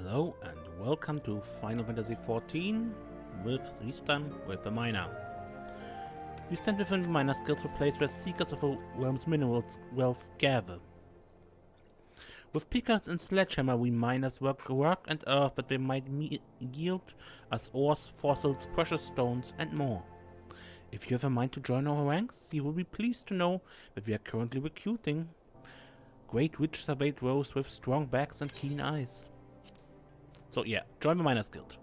Hello and welcome to Final Fantasy XIV, this time with the miner. We stand within the miner skills for place where seekers of a realm's minerals wealth gather. With Pickaxe and Sledgehammer we miners work rock and earth that they might yield us ores, fossils, precious stones and more. If you have a mind to join our ranks, you will be pleased to know that we are currently recruiting. Great witches await rows with strong backs and keen eyes. So yeah, join the Miners Guild.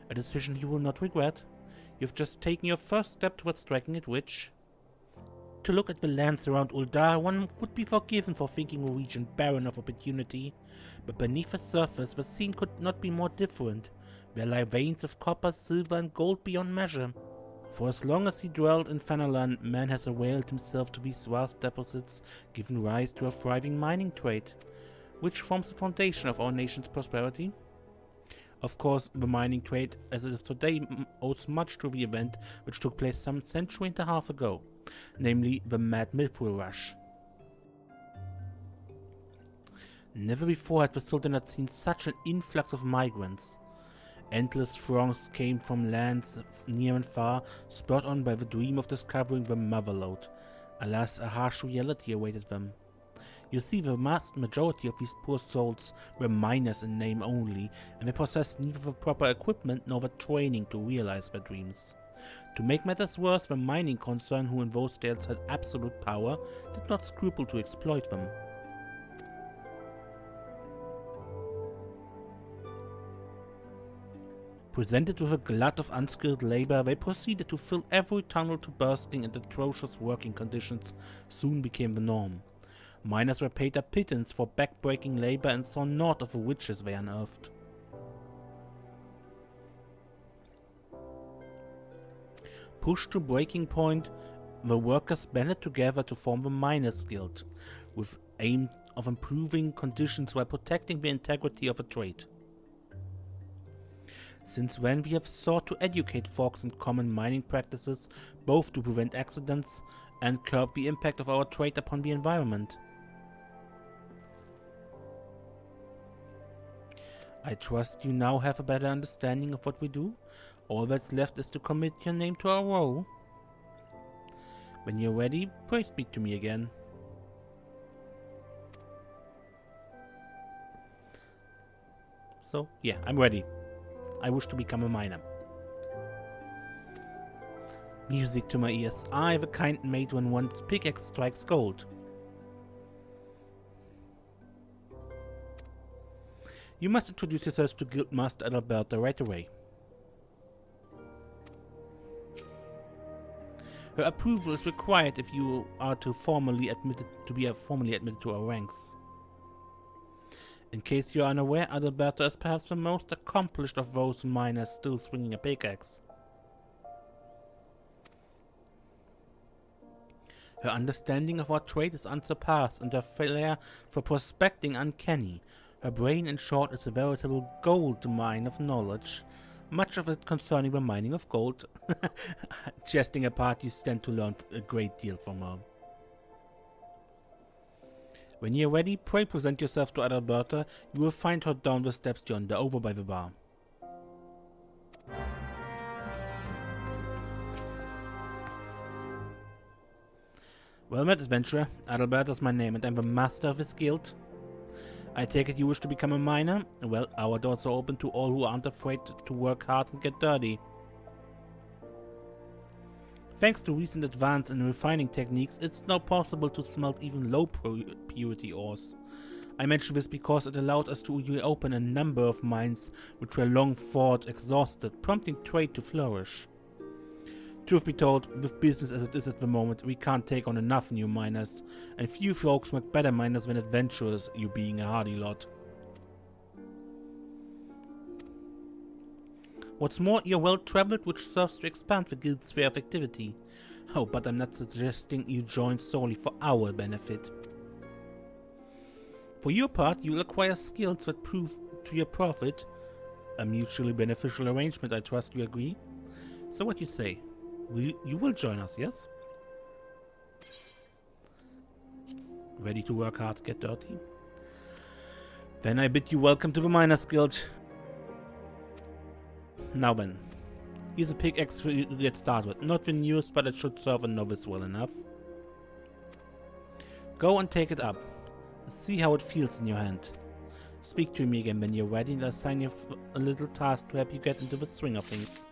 A decision you will not regret. You've just taken your first step towards striking it, which... To look at the lands around Uldar, one would be forgiven for thinking a region barren of opportunity. But beneath the surface, the scene could not be more different. There lie veins of copper, silver and gold beyond measure. For as long as he dwelled in Fanalan, man has availed himself to these vast deposits, giving rise to a thriving mining trade, which forms the foundation of our nation's prosperity. Of course, the mining trade, as it is today, owes much to the event which took place some century and a half ago, namely the Mad Mithril Rush. Never before had the Sultanate seen such an influx of migrants. Endless throngs came from lands near and far, spurred on by the dream of discovering the Motherlode. Alas, a harsh reality awaited them. You see, the vast majority of these poor souls were miners in name only, and they possessed neither the proper equipment nor the training to realize their dreams. To make matters worse, the mining concern, who in those days had absolute power, did not scruple to exploit them. Presented with a glut of unskilled labor, they proceeded to fill every tunnel to bursting, and atrocious working conditions soon became the norm. Miners were paid a pittance for back-breaking labor and saw naught of the witches they unearthed. Pushed to breaking point, the workers banded together to form the Miners Guild, with aim of improving conditions while protecting the integrity of a trade. Since when we have sought to educate folks in common mining practices, both to prevent accidents and curb the impact of our trade upon the environment. I trust you now have a better understanding of what we do. All that's left is to commit your name to our role. When you're ready, pray speak to me again. So, yeah, I'm ready. I wish to become a miner. Music to my ears. I, the kind made when one's pickaxe strikes gold. You must introduce yourself to Guildmaster Adalberta right away. Her approval is required if you are to be formally admitted to our ranks. In case you are unaware, Adalberta is perhaps the most accomplished of those miners still swinging a pickaxe. Her understanding of our trade is unsurpassed, and her flair for prospecting uncanny. Her brain, in short, is a veritable gold mine of knowledge, much of it concerning the mining of gold. Jesting apart, you stand to learn a great deal from her. When you are ready, pray present yourself to Adalberta. You will find her down the steps yonder, over by the bar. Well met, adventurer. Adalberta is my name, and I'm the master of this guild. I take it you wish to become a miner? Well, our doors are open to all who aren't afraid to work hard and get dirty. Thanks to recent advance in refining techniques, it's now possible to smelt even low purity ores. I mention this because it allowed us to reopen a number of mines which were long thought exhausted, prompting trade to flourish. Truth be told, with business as it is at the moment, we can't take on enough new miners, and few folks make better miners than adventurers, you being a hardy lot. What's more, you're well traveled, which serves to expand the guild's sphere of activity. Oh, but I'm not suggesting you join solely for our benefit. For your part, you'll acquire skills that prove to your profit. A mutually beneficial arrangement, I trust you agree? So what you say? You will join us, yes? Ready to work hard, get dirty? Then I bid you welcome to the Miners Guild. Now then. Here's a pickaxe for you to get started with. Not the newest, but it should serve a novice well enough. Go and take it up. See how it feels in your hand. Speak to me again when you're ready and I'll assign you a little task to help you get into the swing of things.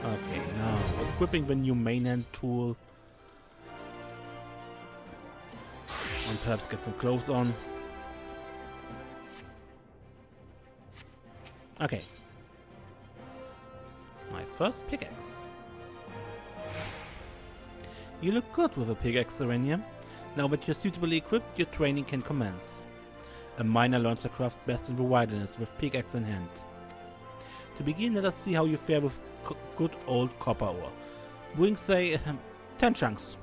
Okay, now equipping the new main hand tool. And perhaps get some clothes on. Okay. My first pickaxe. You look good with a pickaxe, Serenia. Now that you're suitably equipped, your training can commence. A miner learns the craft best in the wilderness with pickaxe in hand. To begin, let us see how you fare with good old copper ore. Bring, say, 10 chunks.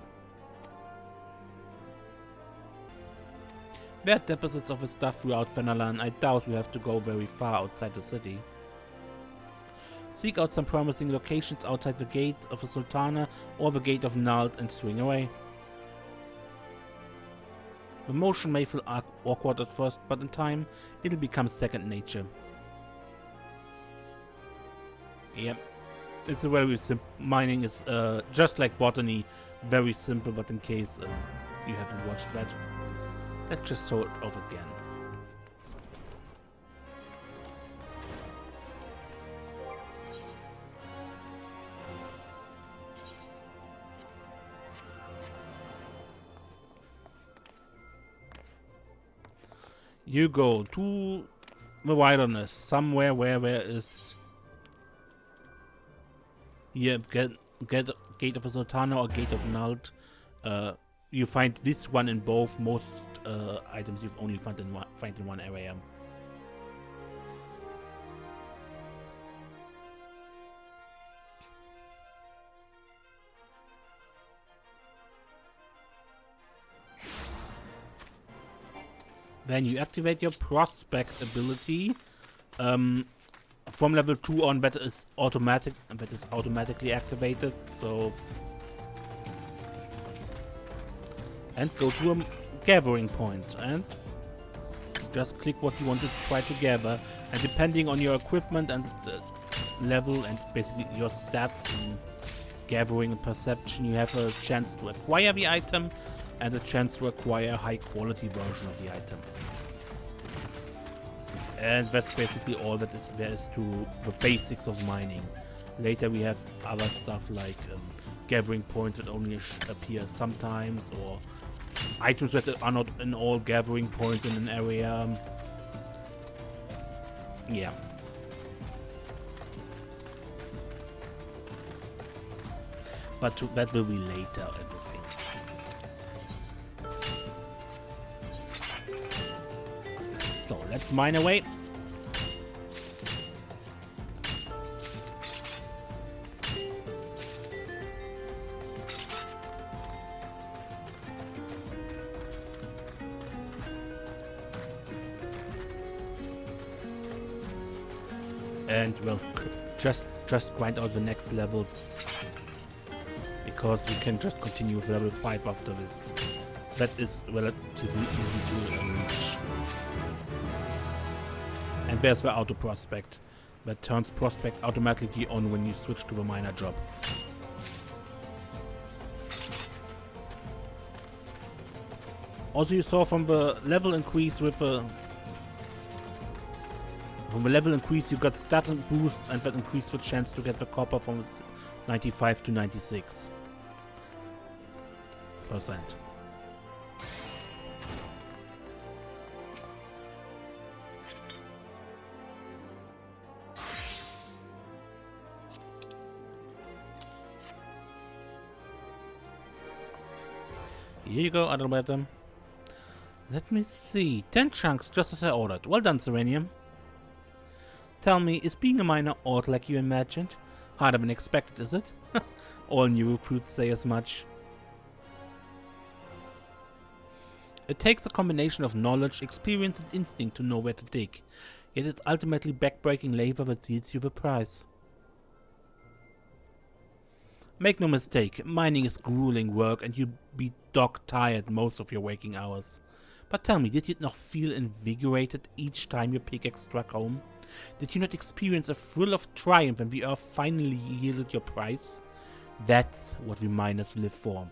There are deposits of the stuff throughout Fenerlan. I doubt we have to go very far outside the city. Seek out some promising locations outside the gate of the Sultana or the gate of Nald and swing away. The motion may feel awkward at first, but in time it'll become second nature. Yep, it's a very simple. Mining is just like botany, very simple, but in case you haven't watched that, let's just show it off again. You go to the wilderness, somewhere where there is here Gate of the Sultana or Gate of Nald. You find this one in both. Most items you've only find in one area. Then you activate your prospect ability. From level 2 on, that is automatically activated. So, and go to a gathering point and just click what you want to try to gather. And depending on your equipment and the level and basically your stats and gathering and perception, you have a chance to acquire the item and a chance to acquire a high quality version of the item. And that's basically all that is there is to the basics of mining. Later we have other stuff like gathering points that only appear sometimes, or items that are not in all gathering points in an area. Yeah. But that will be later, everything. So let's mine away. And we'll just grind out the next levels, because we can just continue with level 5 after this. That is relatively easy to reach. And there's the auto prospect that turns prospect automatically on when you switch to the miner job. Also, you saw from the level increase with from the level increase you got stat boosts, and that increased the chance to get the copper from 95 to 96%. Here you go, Adalbertum. Let me see. 10 chunks, just as I ordered. Well done, Serenium. Tell me, is being a miner odd like you imagined? Harder than expected, is it? All new recruits say as much. It takes a combination of knowledge, experience and instinct to know where to dig. Yet it's ultimately backbreaking labor that seals you the prize. Make no mistake, mining is grueling work and you'll be dog-tired most of your waking hours. But tell me, did you not feel invigorated each time your pickaxe struck home? Did you not experience a thrill of triumph when the earth finally yielded your prize? That's what we miners live for.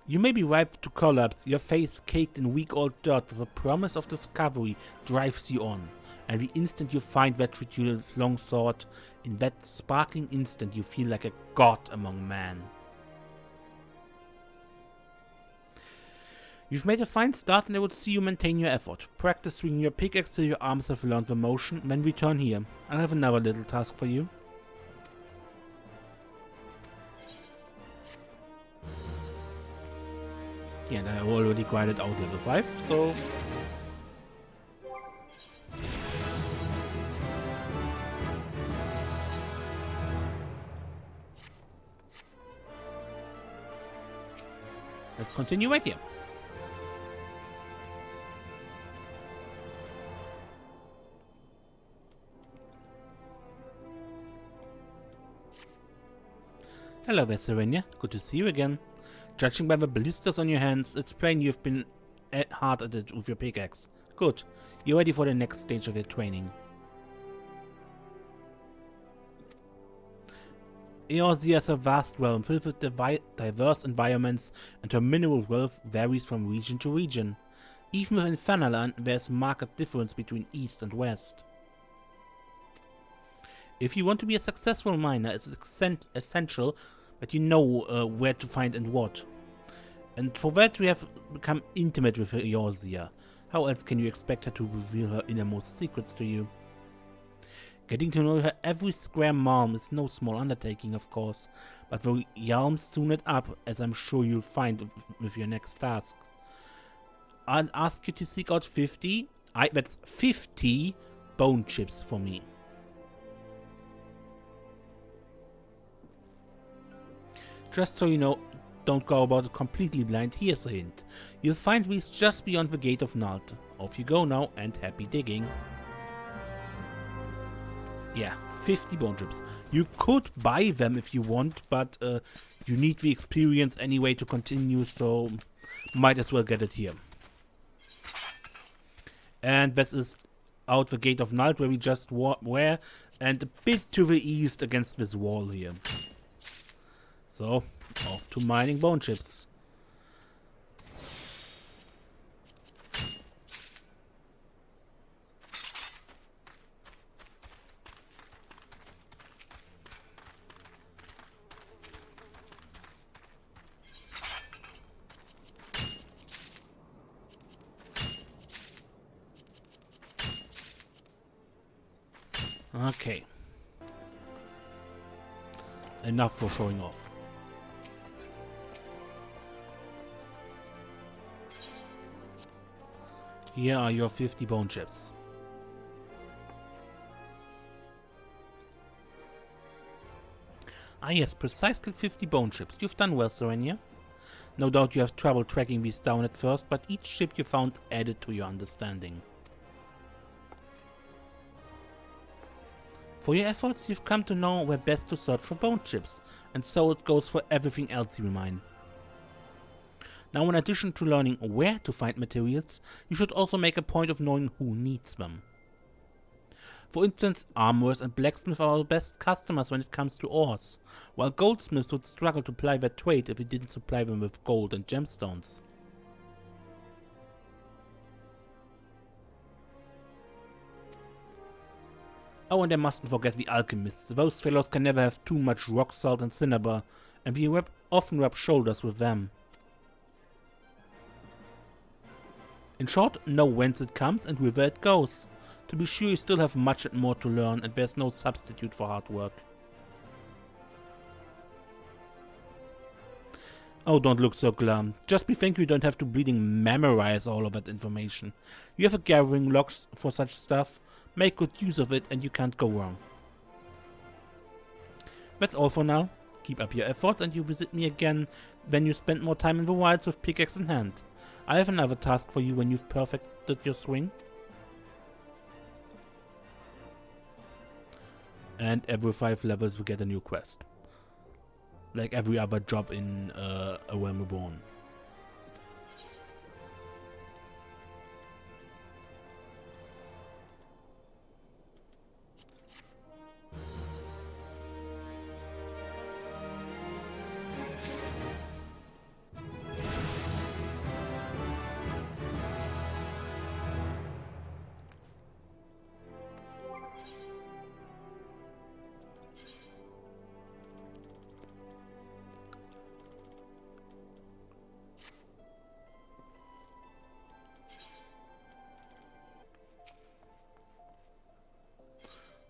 You may be ripe to collapse, your face caked in week-old dirt, but the promise of discovery drives you on. And the instant you find that ridiculous long sword, in that sparkling instant you feel like a god among men. You've made a fine start and I would see you maintain your effort. Practice swinging your pickaxe till your arms have learned the motion, then return here. I have another little task for you. Yeah, and I already grinded out level 5, so... let's continue right here. Hello there, Serenia. Good to see you again. Judging by the blisters on your hands, it's plain you've been hard at it with your pickaxe. Good. You're ready for the next stage of your training. Eorzea is a vast realm filled with diverse environments, and her mineral wealth varies from region to region. Even within Fanalan, there's a marked difference between east and west. If you want to be a successful miner, it's essential that you know where to find and what. And for that we have become intimate with Eorzea. How else can you expect her to reveal her innermost secrets to you? Getting to know her every square mile is no small undertaking, of course, but the realms soon it up, as I'm sure you'll find with your next task. I'll ask you to seek out 50 bone chips for me. Just so you know, don't go about it completely blind, here's a hint. You'll find these just beyond the gate of Nalt. Off you go now, and happy digging. Yeah, 50 bone chips. You could buy them if you want, but you need the experience anyway to continue, so might as well get it here. And this is out the gate of Nalt, where we just were, and a bit to the east against this wall here. So, off to mining bone chips. Okay. Enough for showing off. Here are your 50 bone chips. Ah yes, precisely 50 bone chips. You've done well, Serenia. No doubt you have trouble tracking these down at first, but each chip you found added to your understanding. For your efforts, you've come to know where best to search for bone chips, and so it goes for everything else you mine. Now, in addition to learning where to find materials, you should also make a point of knowing who needs them. For instance, armorers and blacksmiths are our best customers when it comes to ores, while goldsmiths would struggle to ply their trade if we didn't supply them with gold and gemstones. Oh, and I mustn't forget the alchemists. Those fellows can never have too much rock salt and cinnabar, and we often rub shoulders with them. In short, know whence it comes and whither it goes. To be sure, you still have much and more to learn, and there's no substitute for hard work. Oh, don't look so glum. Just be thankful you don't have to bleeding memorize all of that information. You have a gathering log for such stuff. Make good use of it and you can't go wrong. That's all for now. Keep up your efforts and you visit me again when you spend more time in the wilds with pickaxe in hand. I have another task for you when you've perfected your swing. And every 5 levels we get a new quest. Like every other job in A Realm Reborn.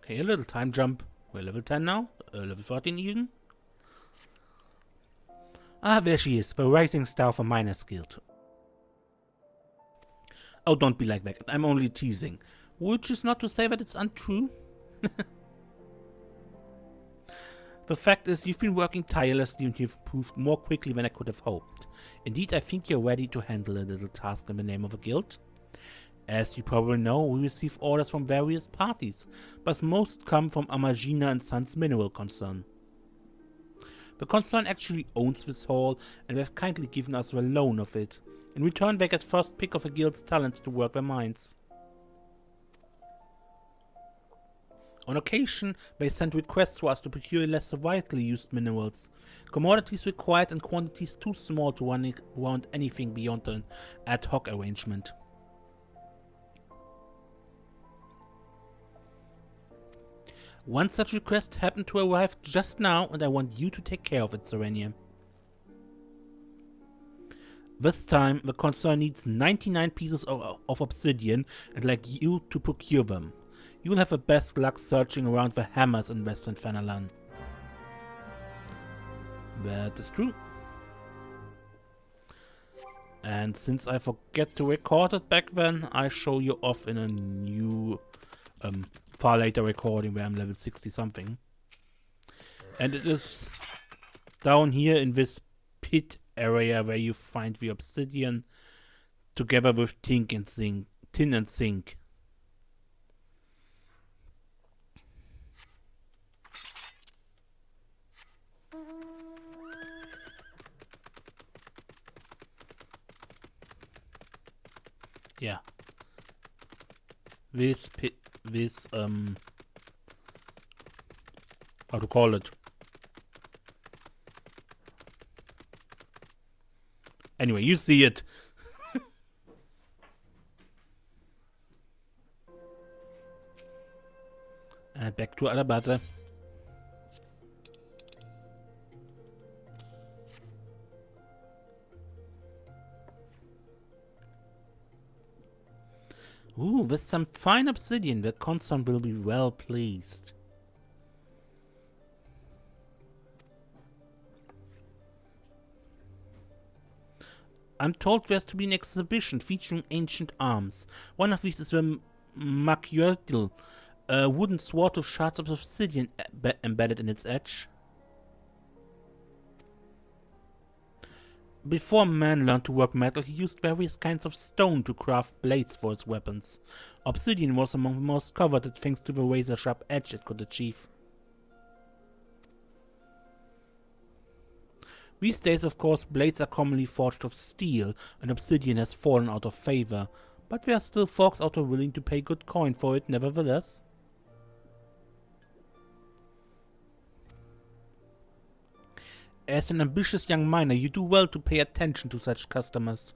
Okay, a little time jump. We're level 10 now. Level 14 even. Ah, there she is. The rising star for Miners Guild. Oh, don't be like that. I'm only teasing. Which is not to say that it's untrue. The fact is, you've been working tirelessly and you've improved more quickly than I could have hoped. Indeed, I think you're ready to handle a little task in the name of a guild. As you probably know, we receive orders from various parties, but most come from Amagina and Sons Mineral Concern. The concern actually owns this hall, and they've kindly given us the loan of it. In return, they get first pick of a guild's talents to work their mines. On occasion, they send requests for us to procure less widely used minerals, commodities required in quantities too small to run around anything beyond an ad hoc arrangement. One such request happened to arrive just now, and I want you to take care of it, Serenia. This time, the concern needs 99 pieces of obsidian, and like you to procure them. You will have the best luck searching around the hammers in Western Fenalan. That is true. And since I forget to record it back then, I show you off in a new, far later recording where I'm level 60 something. And it is down here in this pit area where you find the obsidian together with tin and zinc. Yeah. This pit, how to call it? Anyway, you see it. And back to Alabata. Ooh, with some fine obsidian, the concern will be well pleased. I'm told there's to be an exhibition featuring ancient arms. One of these is the Makyurtil, a wooden sword with shards of obsidian embedded in its edge. Before man learned to work metal, he used various kinds of stone to craft blades for his weapons. Obsidian was among the most coveted thanks to the razor-sharp edge it could achieve. These days, of course, blades are commonly forged of steel, and obsidian has fallen out of favor, but there are still folks out there willing to pay good coin for it nevertheless. As an ambitious young miner, you do well to pay attention to such customers.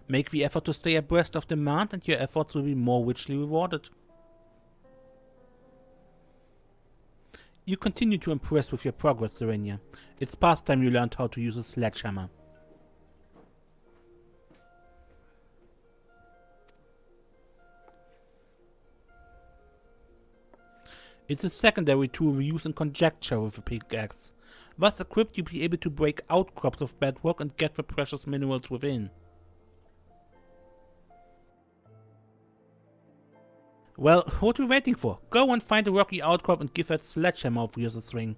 Make the effort to stay abreast of demand, and your efforts will be more richly rewarded. You continue to impress with your progress, Serenia. It's past time you learned how to use a sledgehammer. It's a secondary tool we use in conjecture with a pickaxe. Thus equipped, you'll be able to break outcrops of bedrock and get the precious minerals within. Well, what are you waiting for? Go and find a rocky outcrop and give that sledgehammer of yours a swing.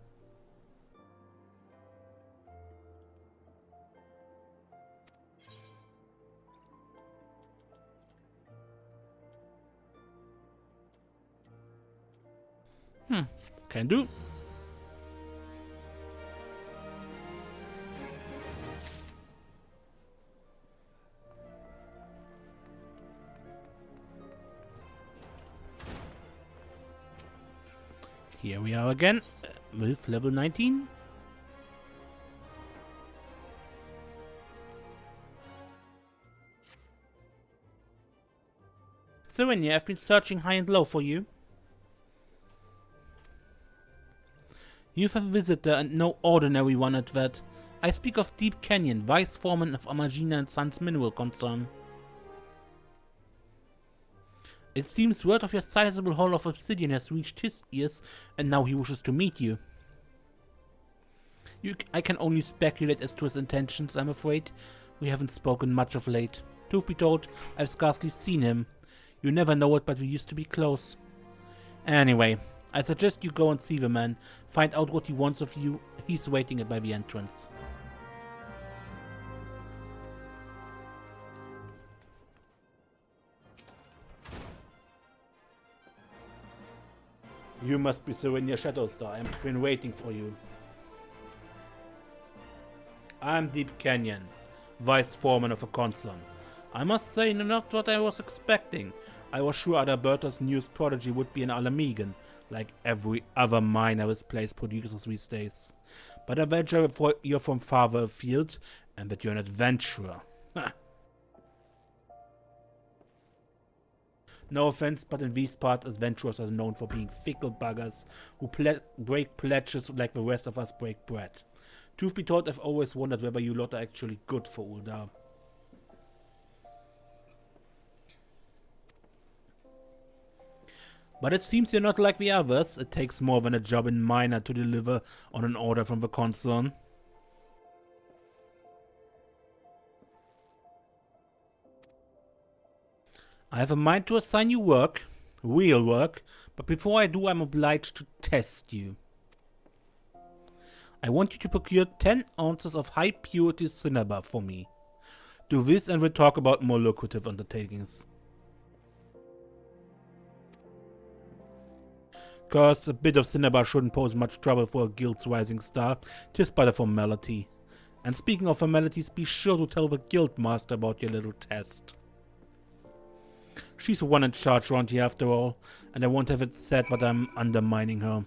Can do. Here we are again, with level 19. Serenia, I've been searching high and low for you. You've a visitor and no ordinary one at that. I speak of Deep Canyon, Vice Foreman of Amagina and Sons Mineral Concern. It seems word of your sizable haul of obsidian has reached his ears, and now he wishes to meet you. I can only speculate as to his intentions, I'm afraid. We haven't spoken much of late. Truth be told, I've scarcely seen him. You never know it, but we used to be close. Anyway, I suggest you go and see the man. Find out what he wants of you. He's waiting by the entrance. You must be Serenia Shadowstar. I've been waiting for you. I'm Deep Canyon, Vice Foreman of a concern. I must say, not what I was expecting. I was sure Adalberto's newest prodigy would be an Alamegan, like every other miner this place produces these days. But I venture you're from farther afield, and that you're an adventurer. No offense, but in these parts, adventurers are known for being fickle buggers who break pledges like the rest of us break bread. Truth be told, I've always wondered whether you lot are actually good for Uldar. But it seems you're not like the others. It takes more than a job in miner to deliver on an order from the concern. I have a mind to assign you work, real work, but before I do, I'm obliged to test you. I want you to procure 10 ounces of high purity cinnabar for me. Do this and we'll talk about more lucrative undertakings. Cause a bit of cinnabar shouldn't pose much trouble for a guild's rising star, 'tis but a formality. And speaking of formalities, be sure to tell the guild master about your little test. She's the one in charge around here after all, and I won't have it said that I'm undermining her.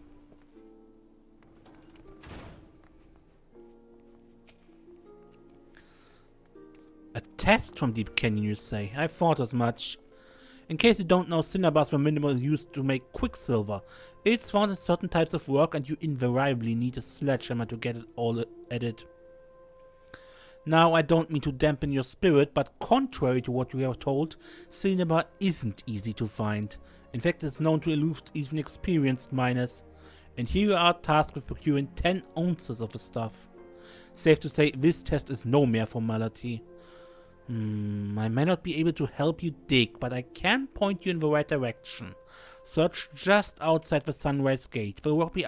A test from Deep Canyon, you say? I thought as much. In case you don't know, cinnabars were minimally used to make quicksilver. It's found in certain types of work, and you invariably need a sledgehammer to get it all at it. Now, I don't mean to dampen your spirit, but contrary to what you are told, cinnabar isn't easy to find. In fact, it's known to elude even experienced miners. And here you are tasked with procuring 10 ounces of the stuff. Safe to say, this test is no mere formality. I may not be able to help you dig, but I can point you in the right direction. Search just outside the Sunrise Gate. The rocky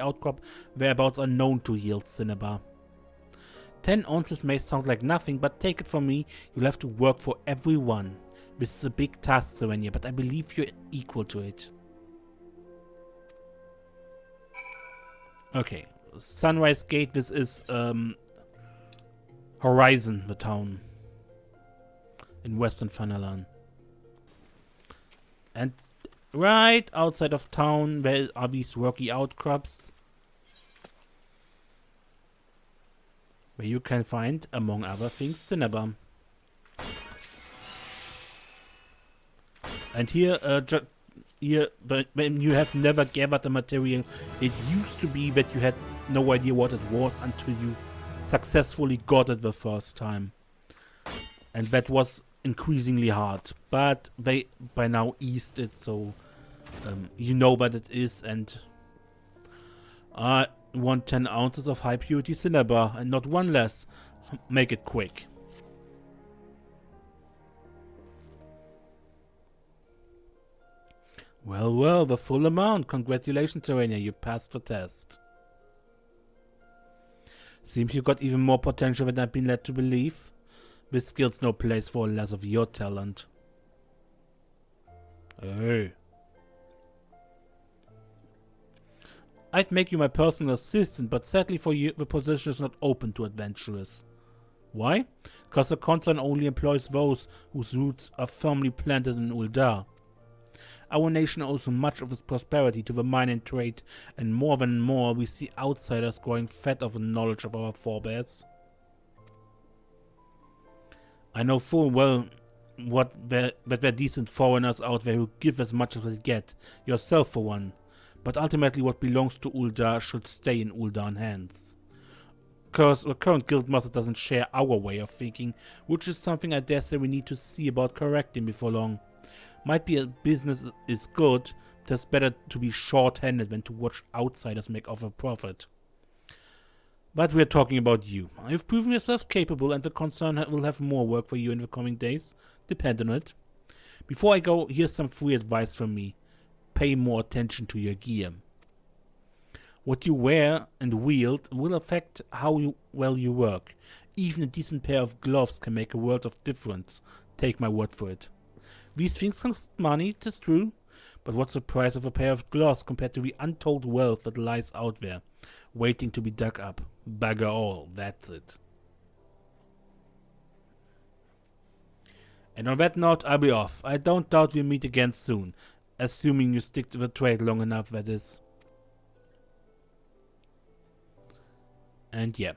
outcrop whereabouts are known to yield cinnabar. 10 ounces may sound like nothing, but take it from me, you'll have to work for every one. This is a big task, Serenia, but I believe you're equal to it. Okay, Sunrise Gate, this is Horizon, the town in Western Fanalan. And right outside of town, where are these rocky outcrops, where you can find, among other things, cinnabar. And here, when you have never gathered the material, it used to be that you had no idea what it was until you successfully got it the first time. And that was increasingly hard. But they by now eased it, so you know what it is, and I want 10 ounces of high purity cinnabar, and not one less. Make it quick. Well, the full amount. Congratulations, Serenia, you passed the test. Seems you got even more potential than I've been led to believe. This skill's no place for less of your talent. Hey. I'd make you my personal assistant, but sadly for you, the position is not open to adventurers. Why? Because the concern only employs those whose roots are firmly planted in Uldar. Our nation owes much of its prosperity to the mining trade, and more than more we see outsiders growing fat of the knowledge of our forebears. I know full well that there are decent foreigners out there who give as much as they get, yourself for one, but ultimately what belongs to Uldar should stay in Uldan hands. Because the current guildmaster doesn't share our way of thinking, which is something I dare say we need to see about correcting before long. Might be a business is good, but it's better to be short-handed than to watch outsiders make off a profit. But we're talking about you. You've proven yourself capable, and the concern will have more work for you in the coming days. Depend on it. Before I go, here's some free advice from me. Pay more attention to your gear. What you wear and wield will affect how well you work. Even a decent pair of gloves can make a world of difference. Take my word for it. These things cost money, 'tis true, but what's the price of a pair of gloves compared to the untold wealth that lies out there, waiting to be dug up? Bugger all, that's it. And on that note, I'll be off. I don't doubt we'll meet again soon, assuming you stick to the trade long enough, that is. And yeah,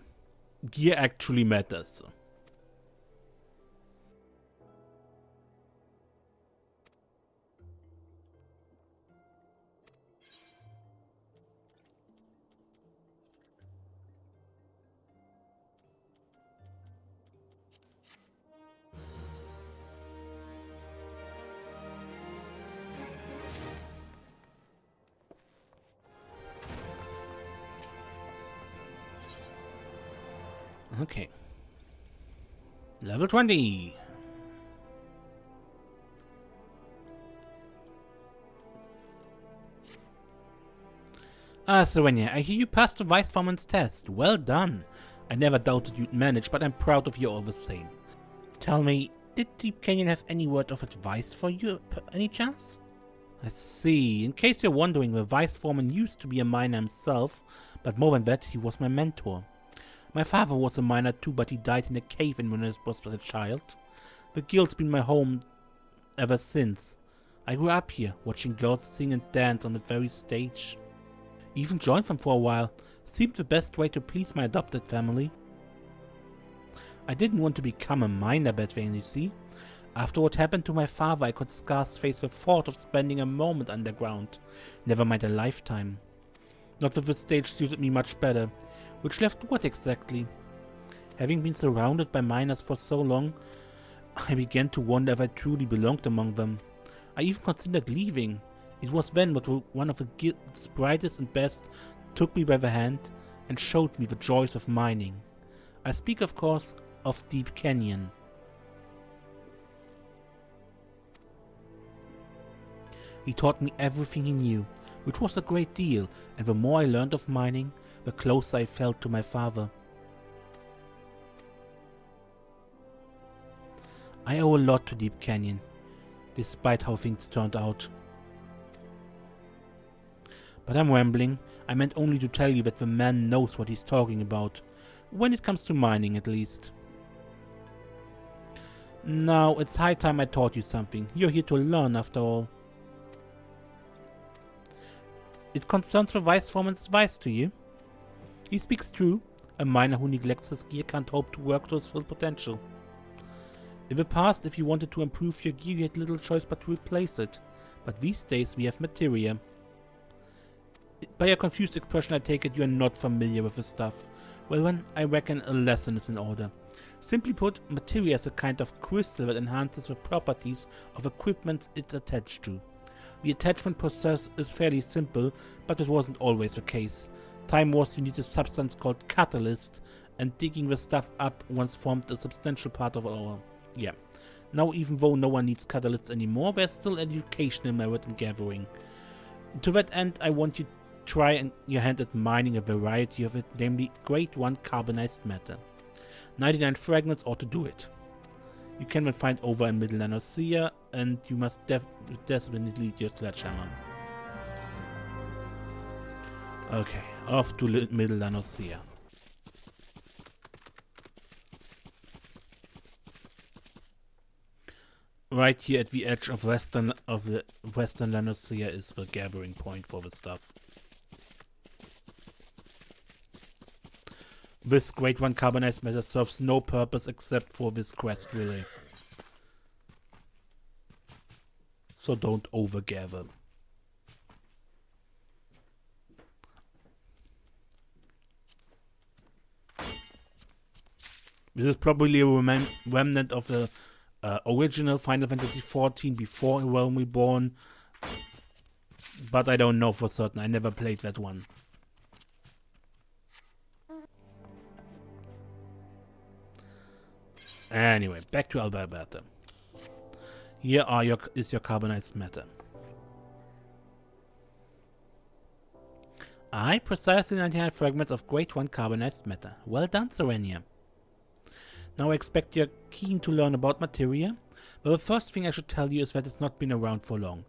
gear actually matters. Okay. Level 20. Serenia, I hear you passed the Vice Foreman's test. Well done. I never doubted you'd manage, but I'm proud of you all the same. Tell me, did Deep Canyon have any word of advice for you, any chance? I see. In case you're wondering, the Vice Foreman used to be a miner himself, but more than that, he was my mentor. My father was a miner too, but he died in a cave in when I was a child. The guild's been my home ever since. I grew up here, watching girls sing and dance on that very stage. Even joined them for a while. Seemed the best way to please my adopted family. I didn't want to become a miner back then, you see. After what happened to my father, I could scarce face the thought of spending a moment underground, never mind a lifetime. Not that the stage suited me much better. Which left what exactly? Having been surrounded by miners for so long, I began to wonder if I truly belonged among them. I even considered leaving. It was then that one of the guild's brightest and best took me by the hand and showed me the joys of mining. I speak, of course, of Deep Canyon. He taught me everything he knew, which was a great deal, and the more I learned of mining, the closer I felt to my father. I owe a lot to Deep Canyon, despite how things turned out. But I'm rambling. I meant only to tell you that the man knows what he's talking about, when it comes to mining at least. Now, it's high time I taught you something. You're here to learn after all. It concerns the Vice Foreman's advice to you. He speaks true. A miner who neglects his gear can't hope to work to his full potential. In the past, if you wanted to improve your gear, you had little choice but to replace it. But these days, we have materia. By your confused expression, I take it you are not familiar with the stuff. Well then, I reckon a lesson is in order. Simply put, materia is a kind of crystal that enhances the properties of equipment it's attached to. The attachment process is fairly simple, but it wasn't always the case. Time was you need a substance called catalyst, and digging the stuff up once formed a substantial part of our... Yeah. Now, even though no one needs catalysts anymore, there's still educational merit in gathering. To that end, I want you to try your hand at mining a variety of it, namely Grade 1 carbonized matter. 99 fragments ought to do it. You can then find over in Middle Nanosea, and you must definitely lead your Sledgehammer. Okay, off to Middle Nanosea. Right here at the edge of the Western Nanosea is the gathering point for the stuff. This Grade 1 carbonized matter serves no purpose except for this quest, really. So don't overgather. This is probably a remnant of the original Final Fantasy XIV before Realm Reborn, but I don't know for certain. I never played that one. Anyway, back to Alberta. Here is your carbonized matter. Precisely 99 fragments of Grade 1 carbonized matter. Well done, Serenia. Now I expect you're keen to learn about materia. But the first thing I should tell you is that it's not been around for long.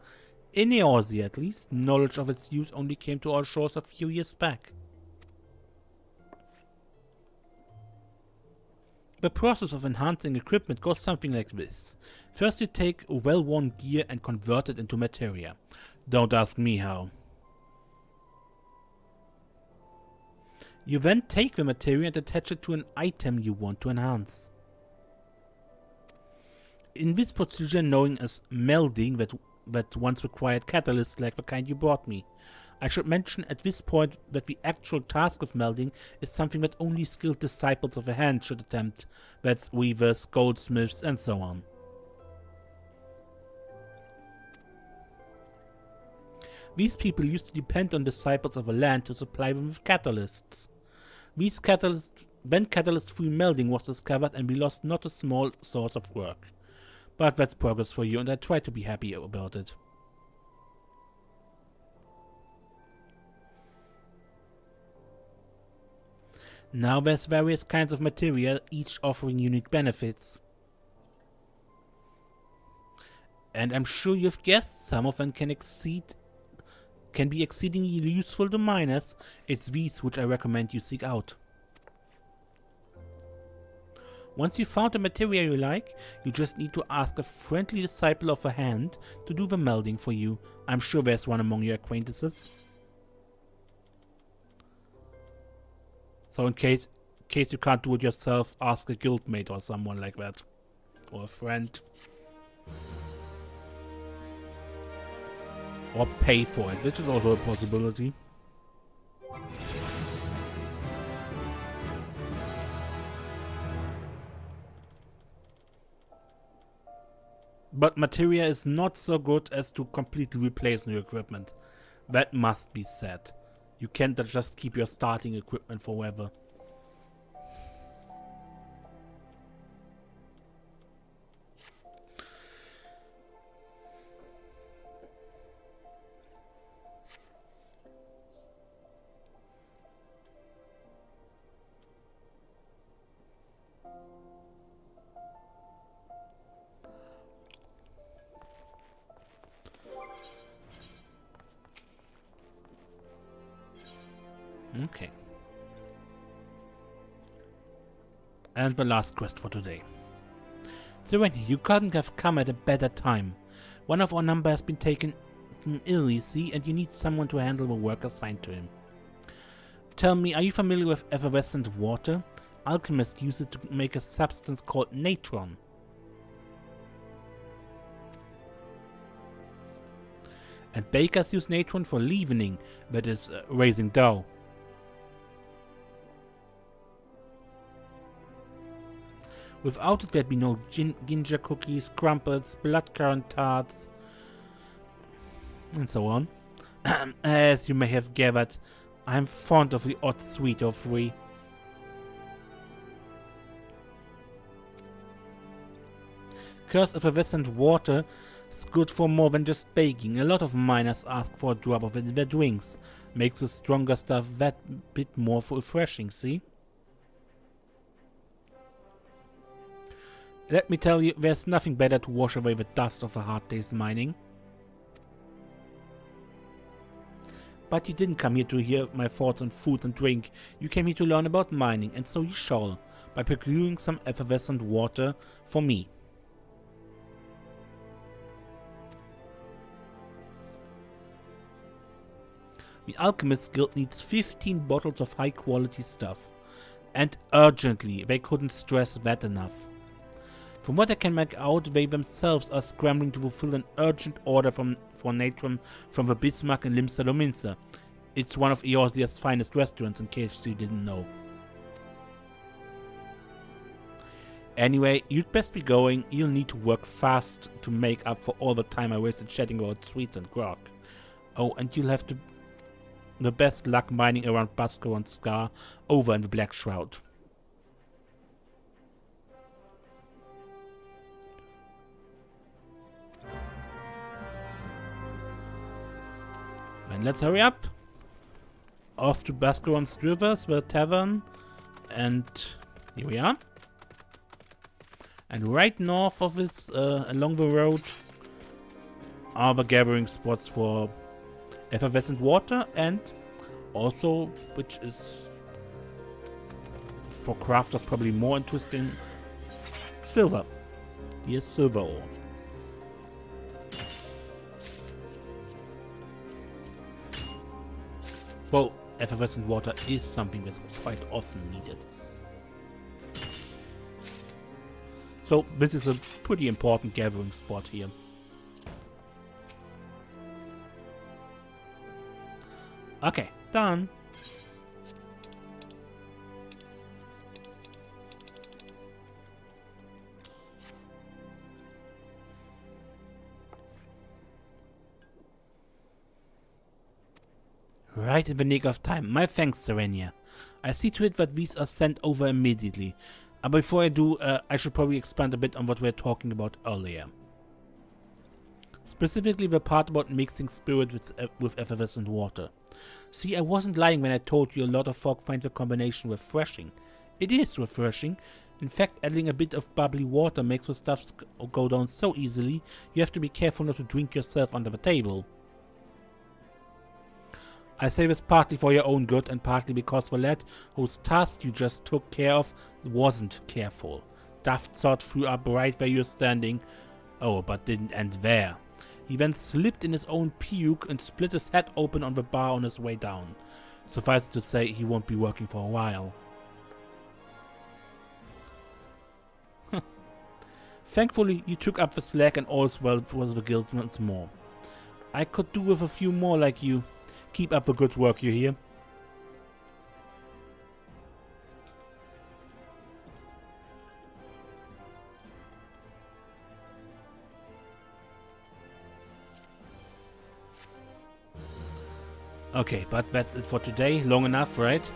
In Eorzea, at least, knowledge of its use only came to our shores a few years back. The process of enhancing equipment goes something like this. First you take well-worn gear and convert it into materia. Don't ask me how. You then take the materia and attach it to an item you want to enhance. In this procedure, known as melding, that once required catalysts like the kind you brought me. I should mention at this point that the actual task of melding is something that only skilled disciples of a hand should attempt. That's weavers, goldsmiths, and so on. These people used to depend on disciples of a land to supply them with catalysts. Then catalyst-free melding was discovered and we lost not a small source of work. But that's progress for you and I try to be happy about it. Now there's various kinds of material, each offering unique benefits. And I'm sure you've guessed some of them can be exceedingly useful to miners. It's these which I recommend you seek out. Once you've found the material you like, you just need to ask a friendly disciple of a hand to do the melding for you. I'm sure there's one among your acquaintances. So in case you can't do it yourself, ask a guildmate or someone like that. Or a friend. Or pay for it, which is also a possibility. But materia is not so good as to completely replace new equipment. That must be said. You can't just keep your starting equipment forever. Okay. And the last quest for today. Serenia, you couldn't have come at a better time. One of our number has been taken ill, you see, and you need someone to handle the work assigned to him. Tell me, are you familiar with effervescent water? Alchemists use it to make a substance called natron. And bakers use natron for leavening, that is, raising dough. Without it, there'd be no ginger cookies, crumpets, bloodcurrant tarts, and so on. As you may have gathered, I'm fond of the odd sweet or free. Cursed effervescent water is good for more than just baking. A lot of miners ask for a drop of it in their drinks. Makes the stronger stuff that bit more refreshing, see? Let me tell you, there's nothing better to wash away the dust of a hard day's mining. But you didn't come here to hear my thoughts on food and drink. You came here to learn about mining, and so you shall, by procuring some effervescent water for me. The Alchemist Guild needs 15 bottles of high quality stuff. And urgently, they couldn't stress that enough. From what I can make out, they themselves are scrambling to fulfill an urgent order for natron from the Bismarck in Limsa Lominsa. It's one of Eorzea's finest restaurants, in case you didn't know. Anyway, you'd best be going. You'll need to work fast to make up for all the time I wasted chatting about sweets and grog. Oh, and you'll have the best luck mining around Basco and Scar over in the Black Shroud. And let's hurry up. Off to Bascaron's Rivers, the tavern, and here we are. And right north of this, along the road, are the gathering spots for effervescent water, and also, which is for crafters probably more interesting, silver. Here's silver ore. Well, effervescent water is something that's quite often needed. So this is a pretty important gathering spot here. Okay, done. Right in the nick of time. My thanks, Serenia. I see to it that these are sent over immediately. Before I do, I should probably expand a bit on what we were talking about earlier. Specifically the part about mixing spirit with effervescent water. See, I wasn't lying when I told you a lot of folk find the combination refreshing. It is refreshing. In fact, adding a bit of bubbly water makes the stuff go down so easily, you have to be careful not to drink yourself under the table. I say this partly for your own good and partly because the lad whose task you just took care of wasn't careful. Daft thought flew up right where you're standing. Oh, but didn't end there. He then slipped in his own puke and split his head open on the bar on his way down. Suffice to say, he won't be working for a while. Thankfully, you took up the slack and all's well was the guild once more. I could do with a few more like you. Keep up the good work, you hear? Okay, but that's it for today. Long enough, right?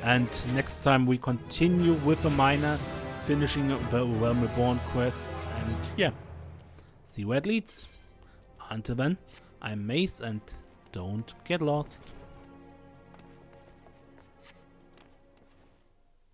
And next time we continue with the miner, finishing the Realm Reborn quests, and yeah, see where it leads. Until then, I'm Mace, and don't get lost.